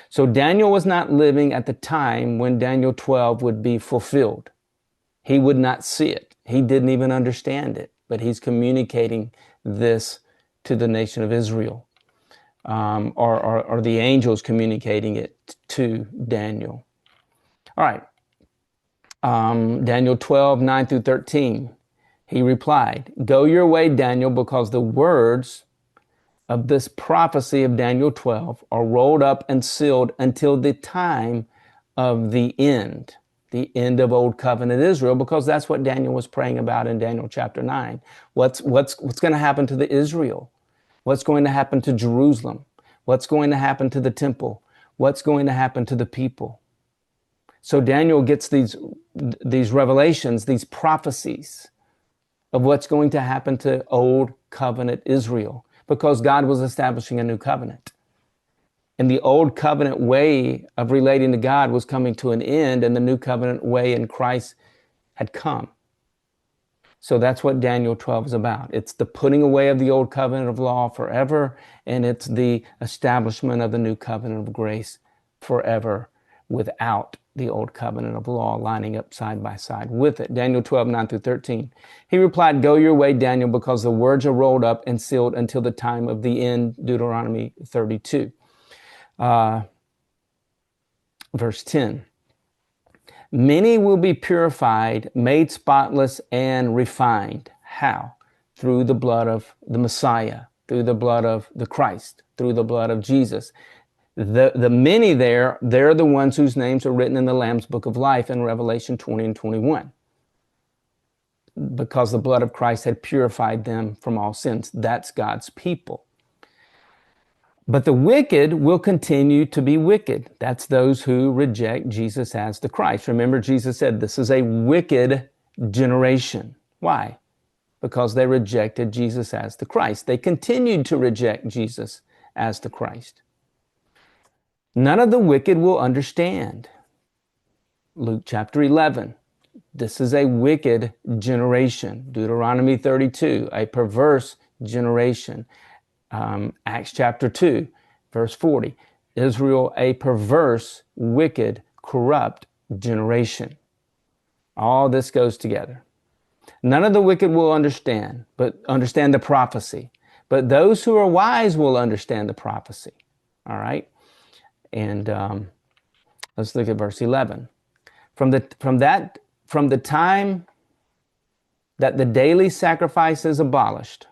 So Daniel was not living at the time when Daniel 12 would be fulfilled. He would not see it. He didn't even understand it. But he's communicating this to the nation of Israel. Or the angels communicating it to Daniel. All right. Daniel 12:9-13. He replied, "Go your way, Daniel, because the words of this prophecy of Daniel 12 are rolled up and sealed until the time of the end of Old Covenant Israel," because that's what Daniel was praying about in Daniel chapter 9. What's going to happen to the Israel? What's going to happen to Jerusalem? What's going to happen to the temple? What's going to happen to the people? So Daniel gets these revelations, these prophecies of what's going to happen to Old Covenant Israel, because God was establishing a new covenant. And the Old Covenant way of relating to God was coming to an end, and the new covenant way in Christ had come. So that's what Daniel 12 is about. It's the putting away of the Old Covenant of law forever, and it's the establishment of the new covenant of grace forever, without the Old Covenant of law lining up side by side with it. Daniel 12:9-13. He replied, "Go your way, Daniel, because the words are rolled up and sealed until the time of the end." Deuteronomy 32. Verse 10. "Many will be purified, made spotless, and refined." How? Through the blood of the Messiah, through the blood of the Christ, through the blood of Jesus. The many there, they're the ones whose names are written in the Lamb's book of life in Revelation 20 and 21. Because the blood of Christ had purified them from all sins. That's God's people. But the wicked will continue to be wicked. That's those who reject Jesus as the Christ. Remember, Jesus said, this is a wicked generation. Why? Because they rejected Jesus as the Christ. They continued to reject Jesus as the Christ. None of the wicked will understand. Luke chapter 11. This is a wicked generation. Deuteronomy 32, a perverse generation. Acts chapter 2, verse 40. Israel, a perverse, wicked, corrupt generation. All this goes together. None of the wicked will understand, but understand the prophecy. But those who are wise will understand the prophecy. All right? And let's look at verse 11. From the time that the daily sacrifice is abolished.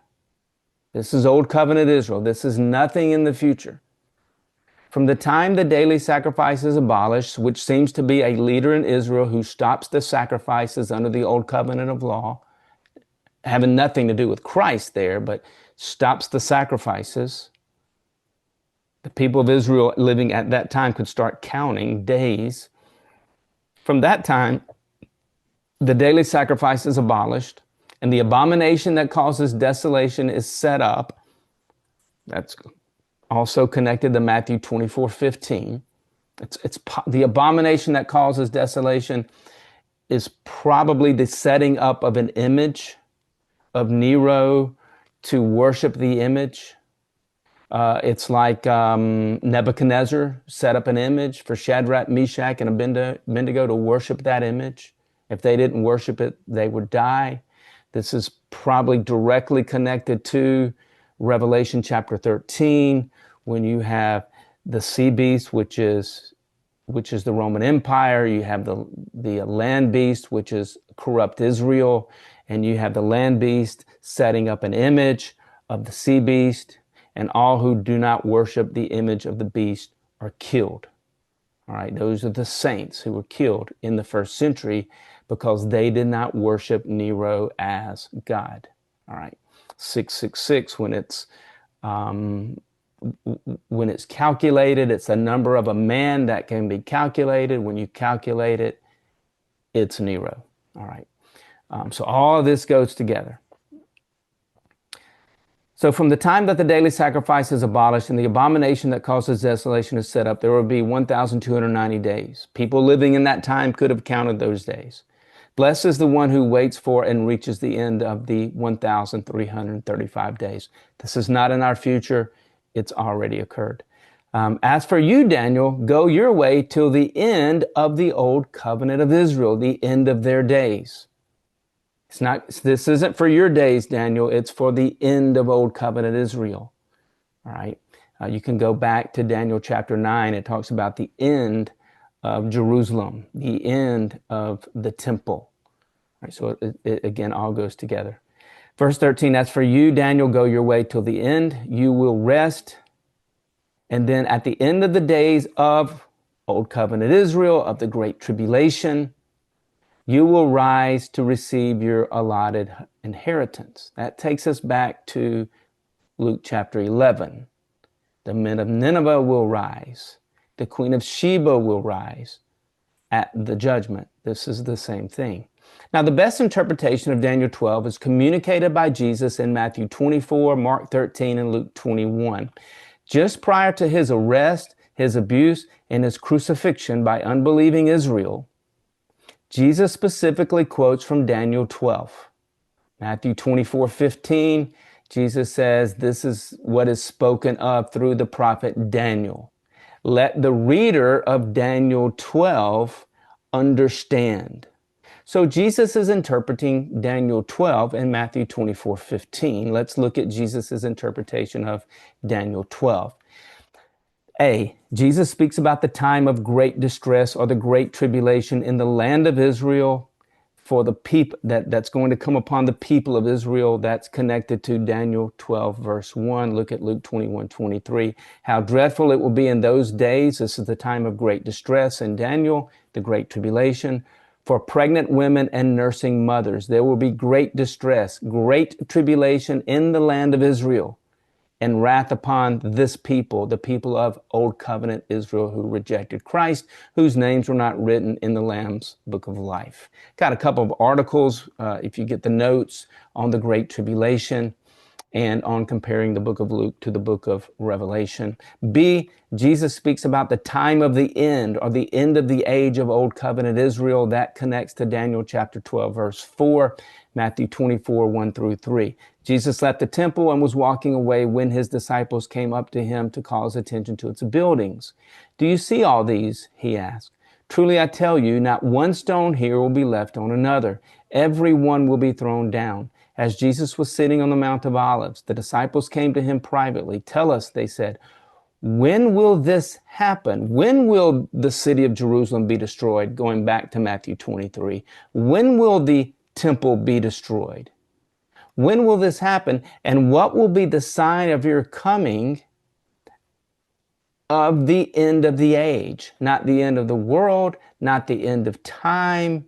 This is Old Covenant Israel. This is nothing in the future. From the time the daily sacrifice is abolished, which seems to be a leader in Israel who stops the sacrifices under the Old Covenant of law, having nothing to do with Christ there, but stops the sacrifices. The people of Israel living at that time could start counting days. From that time, the daily sacrifice is abolished, and the abomination that causes desolation is set up. That's also connected to Matthew 24:15. It's the abomination that causes desolation is probably the setting up of an image of Nero to worship the image. It's like Nebuchadnezzar set up an image for Shadrach, Meshach, and Abednego to worship that image. If they didn't worship it, they would die. This is probably directly connected to Revelation chapter 13, when you have the sea beast, which is the Roman Empire. You have the land beast, which is corrupt Israel, and you have the land beast setting up an image of the sea beast, and all who do not worship the image of the beast are killed. All right, those are the saints who were killed in the first century because they did not worship Nero as God. All right, 666, when it's calculated, it's a number of a man that can be calculated. When you calculate it, it's Nero. All right. So all of this goes together. So from the time that the daily sacrifice is abolished and the abomination that causes desolation is set up, there will be 1,290 days. People living in that time could have counted those days. Blessed is the one who waits for and reaches the end of the 1,335 days. This is not in our future. It's already occurred. As for you, Daniel, go your way till the end of the old covenant of Israel, the end of their days. This isn't for your days, Daniel. It's for the end of old covenant Israel. All right. You can go back to Daniel chapter 9. It talks about the end of Jerusalem, the end of the temple. All right. So it again, all goes together. Verse 13, as for you, Daniel, go your way till the end. You will rest. And then at the end of the days of old covenant Israel, of the great tribulation, you will rise to receive your allotted inheritance. That takes us back to Luke chapter 11. The men of Nineveh will rise. The queen of Sheba will rise at the judgment. This is the same thing. Now, the best interpretation of Daniel 12 is communicated by Jesus in Matthew 24, Mark 13, and Luke 21. Just prior to his arrest, his abuse, and his crucifixion by unbelieving Israel, Jesus specifically quotes from Daniel 12. Matthew 24:15, Jesus says, this is what is spoken of through the prophet Daniel. Let the reader of Daniel 12 understand. So Jesus is interpreting Daniel 12 and Matthew 24:15. Let's look at Jesus' interpretation of Daniel 12. A, Jesus speaks about the time of great distress or the great tribulation in the land of Israel for the people that's going to come upon the people of Israel. That's connected to Daniel 12, verse 1. Look at Luke 21:23. How dreadful it will be in those days. This is the time of great distress in Daniel, the great tribulation. For pregnant women and nursing mothers, there will be great distress, great tribulation in the land of Israel, and wrath upon this people, the people of Old Covenant Israel who rejected Christ, whose names were not written in the Lamb's Book of Life. Got a couple of articles, if you get the notes, on the Great Tribulation and on comparing the book of Luke to the book of Revelation. B, Jesus speaks about the time of the end, or the end of the age of Old Covenant Israel. That connects to Daniel chapter 12, verse 4, Matthew 24, 1 through 3. Jesus left the temple and was walking away when his disciples came up to him to call his attention to its buildings. Do you see all these? He asked. Truly I tell you, not one stone here will be left on another. Every one will be thrown down. As Jesus was sitting on the Mount of Olives, the disciples came to him privately. Tell us, they said, when will this happen? When will the city of Jerusalem be destroyed? Going back to Matthew 23. When will the temple be destroyed. When will this happen? And what will be the sign of your coming of the end of the age? Not the end of the world, not the end of time,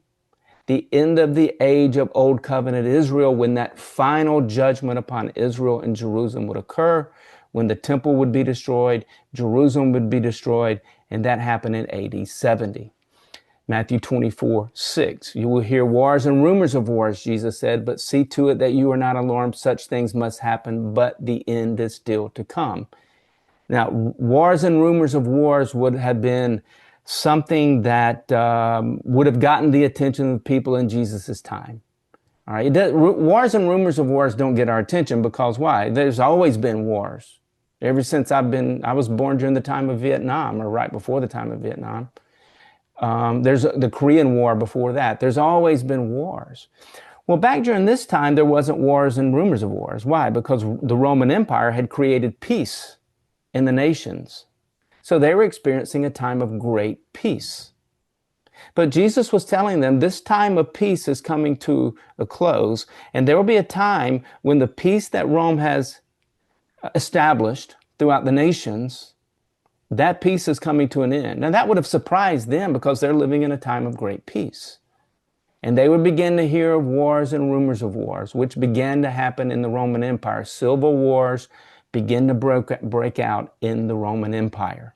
the end of the age of Old Covenant Israel, when that final judgment upon Israel and Jerusalem would occur, when the temple would be destroyed, Jerusalem would be destroyed, and that happened in AD 70. Matthew 24:6. You will hear wars and rumors of wars, Jesus said, but see to it that you are not alarmed. Such things must happen, but the end is still to come. Now, wars and rumors of wars would have been something that would have gotten the attention of people in Jesus' time. All right, wars and rumors of wars don't get our attention because why? There's always been wars. Ever since I was born during the time of Vietnam, or right before the time of Vietnam. There's the Korean War before that. There's always been wars. Well, back during this time, there wasn't wars and rumors of wars. Why? Because the Roman Empire had created peace in the nations. So they were experiencing a time of great peace. But Jesus was telling them this time of peace is coming to a close, and there will be a time when the peace that Rome has established throughout the nations, that peace is coming to an end. Now, that would have surprised them because they're living in a time of great peace. And they would begin to hear of wars and rumors of wars, which began to happen in the Roman Empire. Civil wars begin to break out in the Roman Empire.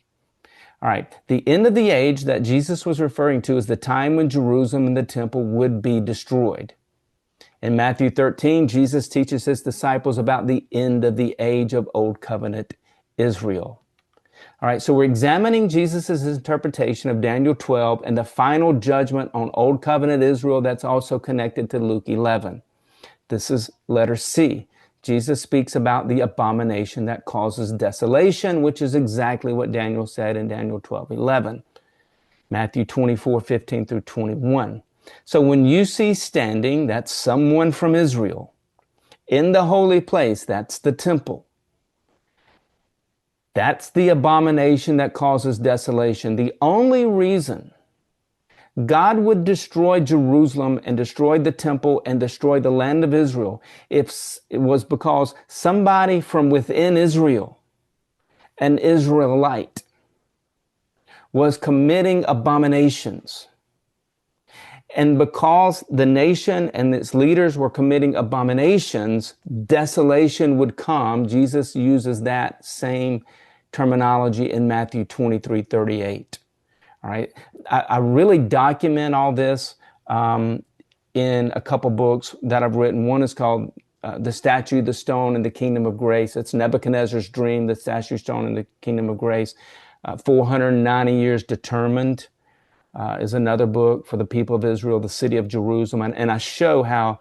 All right, the end of the age that Jesus was referring to is the time when Jerusalem and the temple would be destroyed. In Matthew 13, Jesus teaches his disciples about the end of the age of Old Covenant Israel. All right, so we're examining Jesus' interpretation of Daniel 12 and the final judgment on Old Covenant Israel that's also connected to Luke 11. This is letter C. Jesus speaks about the abomination that causes desolation, which is exactly what Daniel said in Daniel 12:11. Matthew 24:15 through 21. So when you see standing, that's someone from Israel, in the holy place, that's the temple. That's the abomination that causes desolation. The only reason God would destroy Jerusalem and destroy the temple and destroy the land of Israel if it was because somebody from within Israel, an Israelite, was committing abominations. And because the nation and its leaders were committing abominations, desolation would come. Jesus uses that same terminology in Matthew 23:38. All right. I really document all this in a couple books that I've written. One is called The Statue, the Stone, and the Kingdom of Grace. It's Nebuchadnezzar's Dream, the Statue, Stone, and the Kingdom of Grace. 490 Years Determined is another book for the people of Israel, the city of Jerusalem. And I show how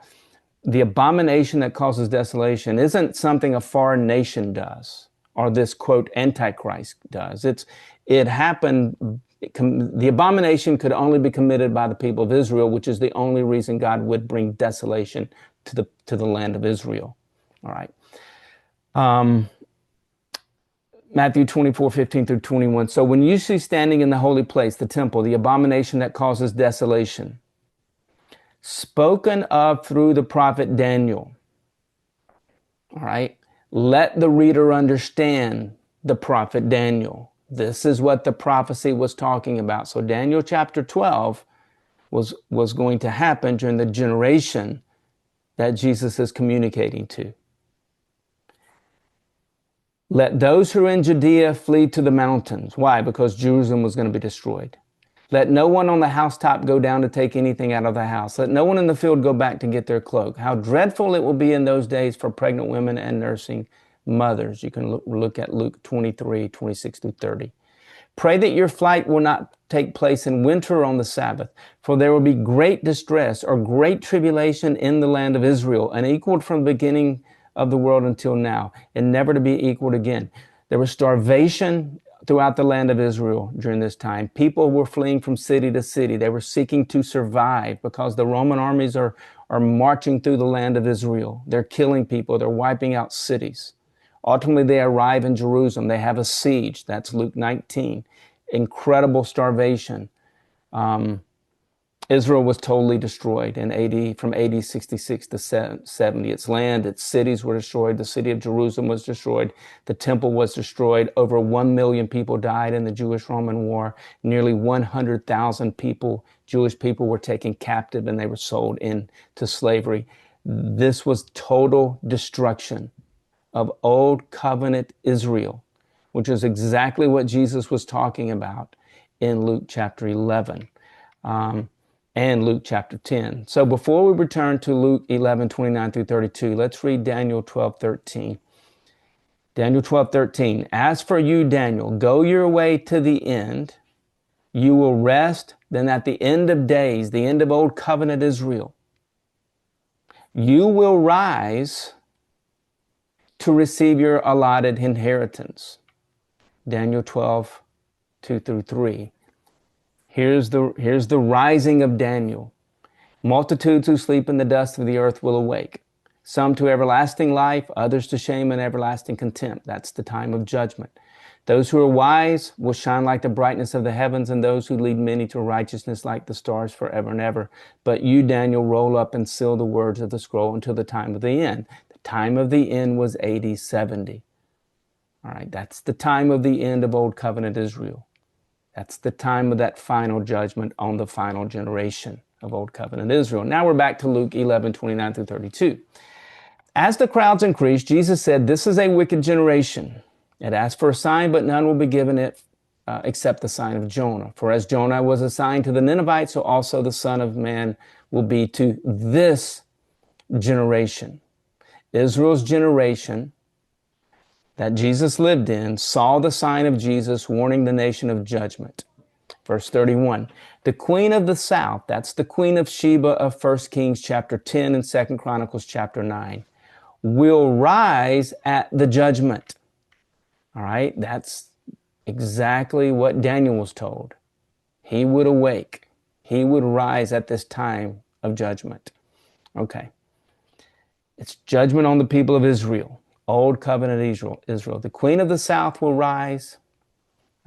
the abomination that causes desolation isn't something a foreign nation does, or this, quote, Antichrist does. It happened. The abomination could only be committed by the people of Israel, which is the only reason God would bring desolation to the land of Israel. All right. Matthew 24:15 through 21. So when you see standing in the holy place, the temple, the abomination that causes desolation, spoken of through the prophet Daniel. All right. Let the reader understand the prophet Daniel. This is what the prophecy was talking about. So Daniel chapter 12 was going to happen during the generation that Jesus is communicating to. Let those who are in Judea flee to the mountains. Why? Because Jerusalem was going to be destroyed. Let no one on the housetop go down to take anything out of the house. Let no one in the field go back to get their cloak. How dreadful it will be in those days for pregnant women and nursing mothers. You can look at Luke 23:26 through 30. Pray that your flight will not take place in winter on the Sabbath, for there will be great distress or great tribulation in the land of Israel, unequaled from the beginning of the world until now, and never to be equaled again. There was starvation throughout the land of Israel during this time. People were fleeing from city to city. They were seeking to survive because the Roman armies are marching through the land of Israel. They're killing people. They're wiping out cities. Ultimately, they arrive in Jerusalem. They have a siege. That's Luke 19. Incredible starvation. Israel was totally destroyed in from AD 66 to 70. Its land, its cities were destroyed. The city of Jerusalem was destroyed. The temple was destroyed. Over 1 million people died in the Jewish-Roman War. Nearly 100,000 people, Jewish people, were taken captive and they were sold into slavery. This was total destruction of Old Covenant Israel, which is exactly what Jesus was talking about in Luke chapter 11. And Luke chapter 10. So before we return to Luke 11, 29 through 32, let's read Daniel 12, 13. Daniel 12, 13. As for you, Daniel, go your way to the end. You will rest. Then at the end of days, the end of Old Covenant Israel, you will rise to receive your allotted inheritance. Daniel 12, 2 through 3. Here's the rising of Daniel. Multitudes who sleep in the dust of the earth will awake. Some to everlasting life, others to shame and everlasting contempt. That's the time of judgment. Those who are wise will shine like the brightness of the heavens, and those who lead many to righteousness like the stars forever and ever. But you, Daniel, roll up and seal the words of the scroll until the time of the end. The time of the end was AD 70. All right, that's the time of the end of Old Covenant Israel. That's the time of that final judgment on the final generation of Old Covenant Israel. Now we're back to Luke 11, 29 through 32. As the crowds increased, Jesus said, this is a wicked generation. It asks for a sign, but none will be given it except the sign of Jonah. For as Jonah was assigned to the Ninevites, so also the Son of Man will be to this generation. Israel's generation that Jesus lived in saw the sign of Jesus warning the nation of judgment. Verse 31, the queen of the south, that's the queen of Sheba of 1 Kings chapter 10 and 2 Chronicles chapter 9, will rise at the judgment. All right, that's exactly what Daniel was told. He would awake. He would rise at this time of judgment. Okay, it's judgment on the people of Israel. Old Covenant Israel. The queen of the south will rise.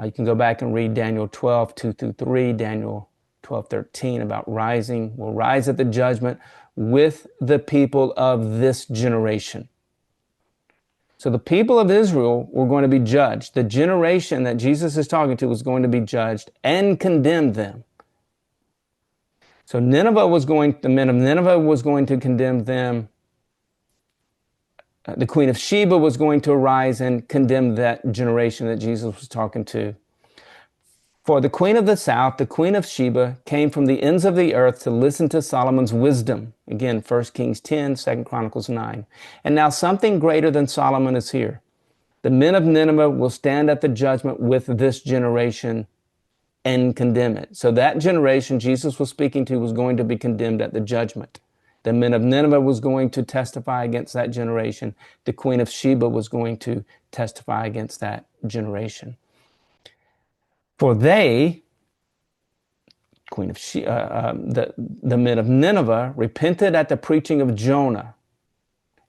You can go back and read Daniel 12, 2 through 3, Daniel 12, 13 about rising. Will rise at the judgment with the people of this generation. So the people of Israel were going to be judged. The generation that Jesus is talking to was going to be judged and condemn them. So the men of Nineveh was going to condemn them. The queen of Sheba was going to arise and condemn that generation that Jesus was talking to. For the queen of the south, the queen of Sheba, came from the ends of the earth to listen to Solomon's wisdom. Again, 1 Kings 10, 2 Chronicles 9. And now something greater than Solomon is here. The men of Nineveh will stand at the judgment with this generation and condemn it. So that generation Jesus was speaking to was going to be condemned at the judgment. The men of Nineveh was going to testify against that generation. The queen of Sheba was going to testify against that generation. For they, queen of Sheba, the men of Nineveh repented at the preaching of Jonah,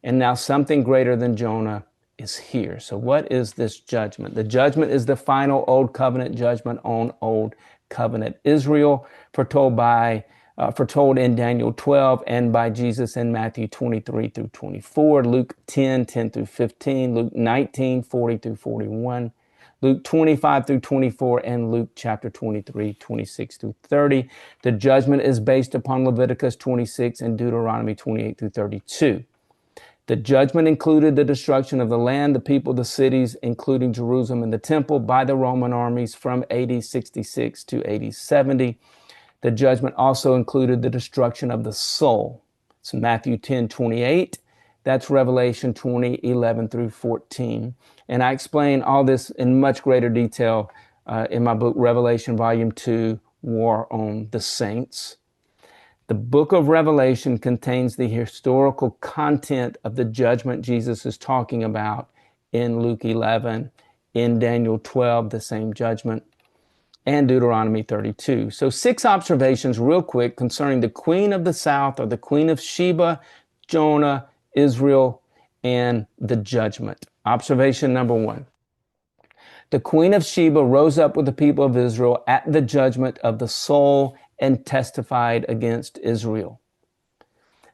and now something greater than Jonah is here. So what is this judgment? The judgment is the final Old Covenant judgment on Old Covenant Israel, foretold in Daniel 12 and by Jesus in Matthew 23 through 24, Luke 10, 10 through 15, Luke 19, 40 through 41, Luke 25 through 24, and Luke chapter 23, 26 through 30. The judgment is based upon Leviticus 26 and Deuteronomy 28 through 32. The judgment included the destruction of the land, the people, the cities, including Jerusalem and the temple, by the Roman armies from AD 66 to AD 70. The judgment also included the destruction of the soul. It's Matthew 10, 28. That's Revelation 20, 11 through 14. And I explain all this in much greater detail in my book, Revelation Volume 2, War on the Saints. The book of Revelation contains the historical content of the judgment Jesus is talking about in Luke 11, in Daniel 12, the same judgment, and Deuteronomy 32. So 6 observations real quick concerning the queen of the south, or the queen of Sheba, Jonah, Israel, and the judgment. Observation number 1. The queen of Sheba rose up with the people of Israel at the judgment of the soul and testified against Israel.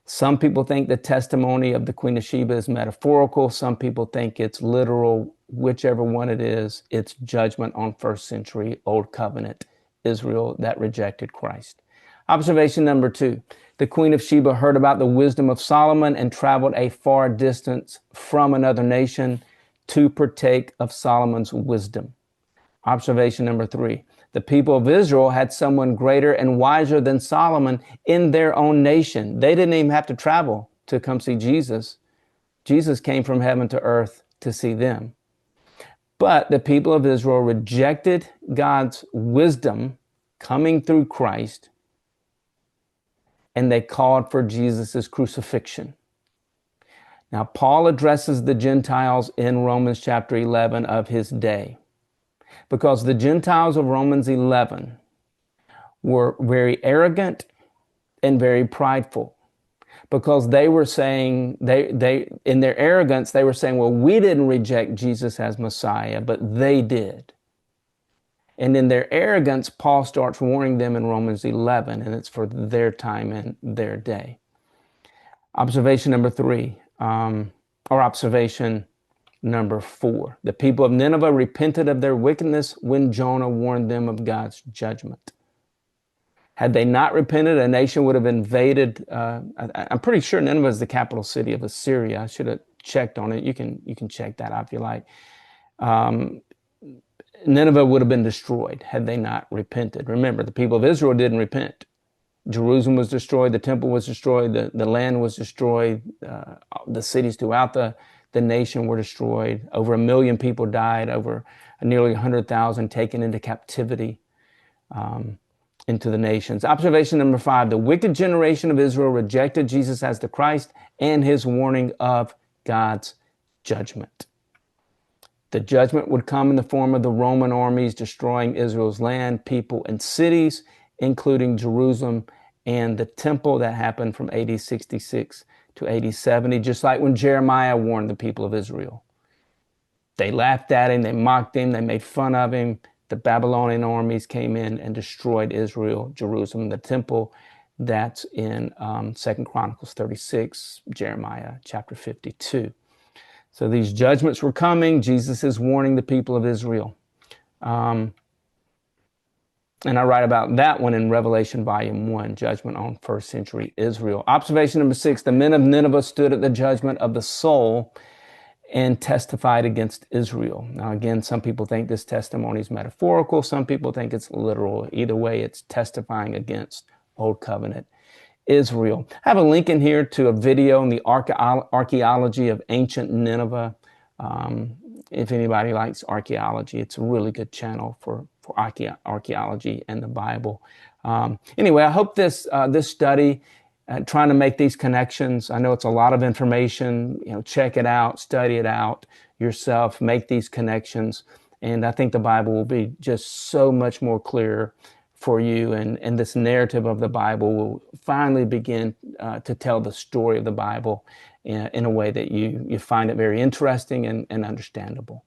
Some people think the testimony of the Queen of Sheba is metaphorical. Some people think it's literal. Whichever one it is, it's judgment on first century Old Covenant Israel that rejected Christ. Observation number 2. The Queen of Sheba heard about the wisdom of Solomon and traveled a far distance from another nation to partake of Solomon's wisdom. Observation number 3. The people of Israel had someone greater and wiser than Solomon in their own nation. They didn't even have to travel to come see Jesus. Jesus came from heaven to earth to see them. But the people of Israel rejected God's wisdom coming through Christ, and they called for Jesus' crucifixion. Now, Paul addresses the Gentiles in Romans chapter 11 of his day, because the Gentiles of Romans 11 were very arrogant and very prideful, because they were saying, they in their arrogance, they were saying, well, we didn't reject Jesus as Messiah, but they did. And in their arrogance, Paul starts warning them in Romans 11, and it's for their time and their day. Observation number 3, or observation number 4. The people of Nineveh repented of their wickedness when Jonah warned them of God's judgment. Had they not repented, a nation would have invaded. I'm pretty sure Nineveh is the capital city of Assyria. I should have checked on it. You can check that out if you like. Nineveh would have been destroyed had they not repented. Remember, the people of Israel didn't repent. Jerusalem was destroyed. The temple was destroyed. The land was destroyed. The cities throughout the nation were destroyed. Over 1 million people died. Over nearly 100,000 taken into captivity into the nations. Observation number 5, the wicked generation of Israel rejected Jesus as the Christ and his warning of God's judgment. The judgment would come in the form of the Roman armies destroying Israel's land, people, and cities, including Jerusalem and the temple. That happened from AD 66 to AD 70, just like when Jeremiah warned the people of Israel. They laughed at him, they mocked him, they made fun of him. The Babylonian armies came in and destroyed Israel, Jerusalem, the temple. That's in 2 Chronicles 36, Jeremiah chapter 52. So these judgments were coming. Jesus is warning the people of Israel. And I write about that one in Revelation volume 1, Judgment on First Century Israel. Observation number 6, the men of Nineveh stood at the judgment of the soul and testified against Israel. Now again, some people think this testimony is metaphorical. Some people think it's literal. Either way, it's testifying against Old Covenant Israel. I have a link in here to a video on the archaeology of ancient Nineveh. If anybody likes archaeology, it's a really good channel for archaeology and the Bible. Anyway, I hope this study, trying to make these connections. I know it's a lot of information. Check it out, study it out yourself, make these connections, and I think the Bible will be just so much more clear for you, and this narrative of the Bible will finally begin to tell the story of the Bible in a way that you find it very interesting and understandable.